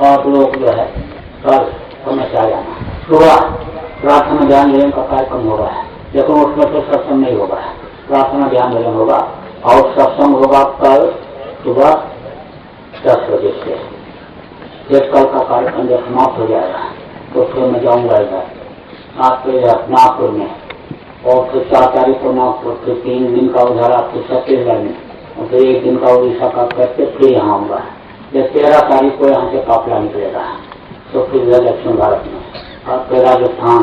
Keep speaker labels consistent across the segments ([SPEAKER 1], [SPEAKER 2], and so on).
[SPEAKER 1] आप लोग जो है कल समस्या जाना सुबह प्रार्थना ध्यान भजन का कार्यक्रम होगा, लेकिन उसमें तो सत्संग नहीं होगा, प्रार्थना ध्यान भजन होगा और सत्संग होगा कल सुबह 10 बजे से। जब कल का कार्यक्रम जब समाप्त हो जाएगा तो फिर मैं जाऊंगा इधर आपके नागपुर में, और फिर 4 तारीख को नागपुर, फिर 3 दिन का उधर आपके छत्तीसगढ़ में, और फिर 1 दिन का उड़ीसा का करके फिर यहाँ आऊँगा। जब 13 तारीख को यहाँ से काफिला निकलेगा तो फिर दक्षिण भारत में आपके राजस्थान,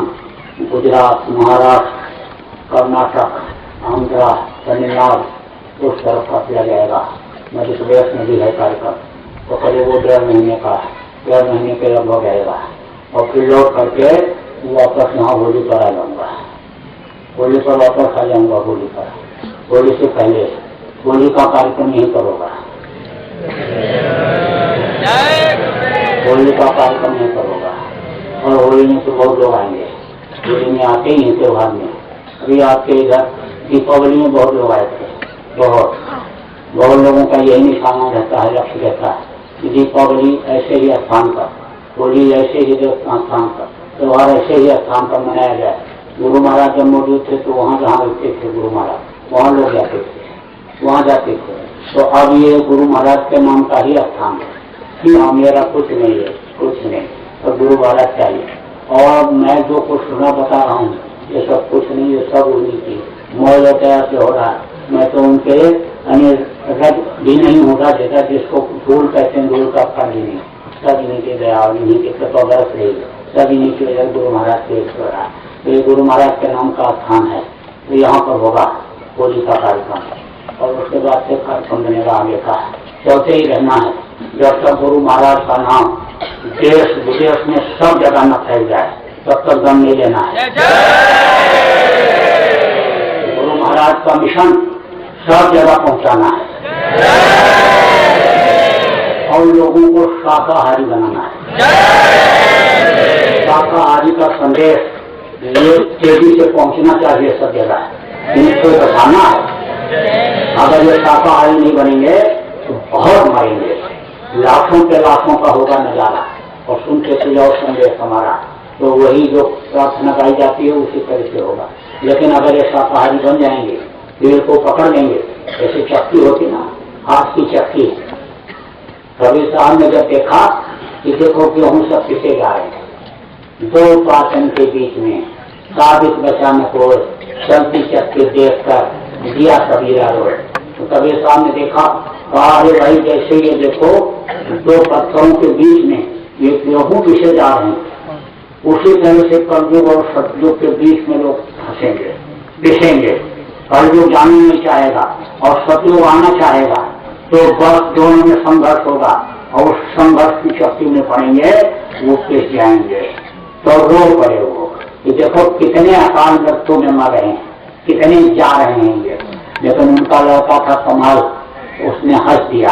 [SPEAKER 1] गुजरात, महाराष्ट्र, कर्नाटक, आंध्रा, तमिलनाडु उस तरफ काफिला जाएगा। मध्य प्रदेश में भी है कार्यक्रम, तो करीब वो 1.5 महीने का, 1.5 महीने के लगभग रहेगा, और फिर लौट करके वापस यहाँ होली पर आ जाऊँगा। होली पर वापस आ जाऊँगा। होली पर, होली से पहले होली का कार्यक्रम यहीं पर होगा। होली का कार्यक्रम यहीं पर होगा, और होली में तो बहुत लोग आएंगे। होली में आते ही त्योहार में, अभी आपके इधर दीपावली में बहुत लोग आए थे। बहुत लोगों का यही निशाना रहता है, लक्ष्य रहता है कि दीपावली ऐसे ही स्थान पर, होली ऐसे ही स्थान पर, त्योहार ऐसे ही स्थान पर मनाया जाए। गुरु महाराज जब मौजूद थे तो वहाँ जहाँ रुकते थे गुरु महाराज, वहाँ लोग जाते थे, वहाँ जाते थे। तो अब ये गुरु महाराज के नाम का ही स्थान है कि हाँ मेरा कुछ नहीं है, कुछ नहीं, तो गुरु महाराज चाहिए। और मैं जो कुछ सुना बता रहा हूँ ये सब कुछ नहीं, ये सब उन्हीं की मौज तैयार से हो रहा है। मैं तो उनके रज भी नहीं होगा देता, जिसको धूल कहते हैं, धूल का फल ही नहीं, सब इन्हीं की दया और इन्हीं की कृपा बरस रही है, सब इन्हीं की वजह गुरु महाराज के हो रहा है। तो ये गुरु महाराज के नाम का स्थान है, तो यहाँ पर होगा होली का कार्यक्रम, और उसके बाद से कार्यक्रम बनेगा आगे का। चलते ही रहना है जब तक गुरु महाराज का नाम देश विदेश में सब जगह न फैल जाए, तब तक दम नहीं लेना है। गुरु महाराज का मिशन सब जगह पहुंचाना है और लोगों को शाकाहारी बनाना है। शाकाहारी का संदेश ये तेजी से पहुंचना चाहिए सब जगह, इनको बताना है। अगर ये शाकाहारी नहीं बनेंगे तो बहुत मरेंगे, लाखों के लाखों का होगा नजारा। और सुनते तो जाओ संदेश हमारा, तो वही जो प्रार्थना गाई जाती है उसी तरह से होगा। लेकिन अगर ये शाकाहारी बन जाएंगे, पेड़ को पकड़ लेंगे, ऐसी चक्की होती ना, हाथ की चक्की। कभी साहब ने जब देखा कि देखो गेहूं सब पिसे जा रहे हैं, 2 पाचन के बीच में साबित बचाने को चलती चक्की देख कर दिया कबीरा रोड। तो कबीर साहब ने देखा, अरे भाई जैसे ये देखो 2 पत्थरों के बीच में ये गेहूं पिसे जा रहे हैं, उसी तरह से कलयुग और सतयुग के बीच में लोग फंसेंगे, पिसेंगे। कलयुग जाना नहीं चाहेगा और सतयुग आना चाहेगा, तो बस दोनों में संघर्ष होगा, और उस संघर्ष की चक्की में पड़ेंगे, वो पिस जाएंगे। तो रो पड़े वो कि देखो कितने अकाल मृत्यु में मर रहे हैं, कितने जा रहे हैं ये। लेकिन उनका लड़का था कमाल, उसने हंस दिया,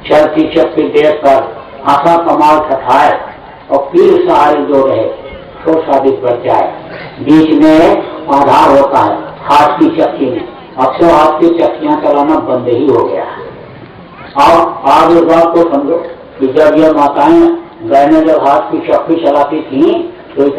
[SPEAKER 1] चलती चक्की देख कर आशा कमाल ठठाए, और पीर सहारे जो रहे तो साबित बच जाए। बीच में आधार होता है हाथ की चक्की में, अब तो हाथ की चक्कियां चलाना बंद ही हो गया। और आप इस बात को समझो कि जब ये माताएं बहनें जब हाथ की चक्की चलाती थी तो